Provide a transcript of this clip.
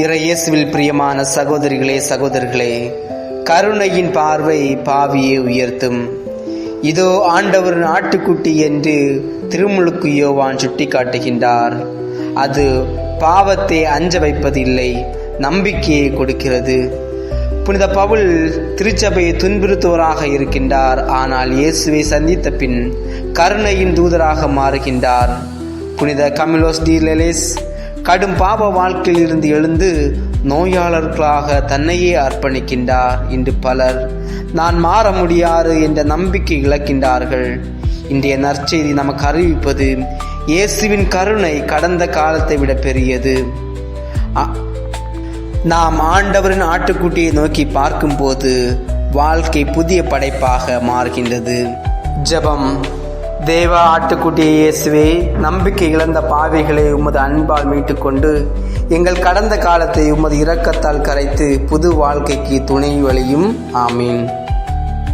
இறையேசுவில் பிரியமான சகோதரிகளே சகோதரர்களே, கருணையின் பார்வை பாவியை உயர்த்தும். இதோ ஆண்டவரின் ஆட்டுக்குட்டி என்று திருமுழுக்கு யோவான் சுட்டி காட்டுகின்றார். அது பாவத்தை அஞ்ச வைப்பதில்லை, நம்பிக்கையை கொடுக்கிறது. புனித பவுல் திருச்சபையை துன்புறுத்துவராக இருக்கின்றார். ஆனால் இயேசுவை சந்தித்த பின் கருணையின் தூதராக மாறுகின்றார். புனித கமிலோஸ் டி லெலேஸ் கடும் பாவ வாழ்க்கையில் இருந்து எழுந்து நோயாளர்களாக தன்னையே அர்ப்பணிக்கின்றார். இன்று பலர் நான் மாற முடியாது என்ற நம்பிக்கை இழக்கின்றார்கள். இன்றைய நற்செய்தி நமக்கு அறிவிப்பது இயேசுவின் கருணை கடந்த காலத்தை விட பெரியது. நாம் ஆண்டவரின் ஆட்டுக்குட்டியை நோக்கி பார்க்கும்போது வாழ்க்கை புதிய படைப்பாக மாறுகின்றது. ஜெபம். தேவ ஆட்டுக்குட்டிய இயேசுவே, நம்பிக்கை இழந்த பாவிகளை உமது அன்பால் மீட்டுக்கொண்டு எங்கள் கடந்த காலத்தை உமது இரக்கத்தால் கரைத்து புது வாழ்க்கைக்கு துணை வழியும். ஆமீன்.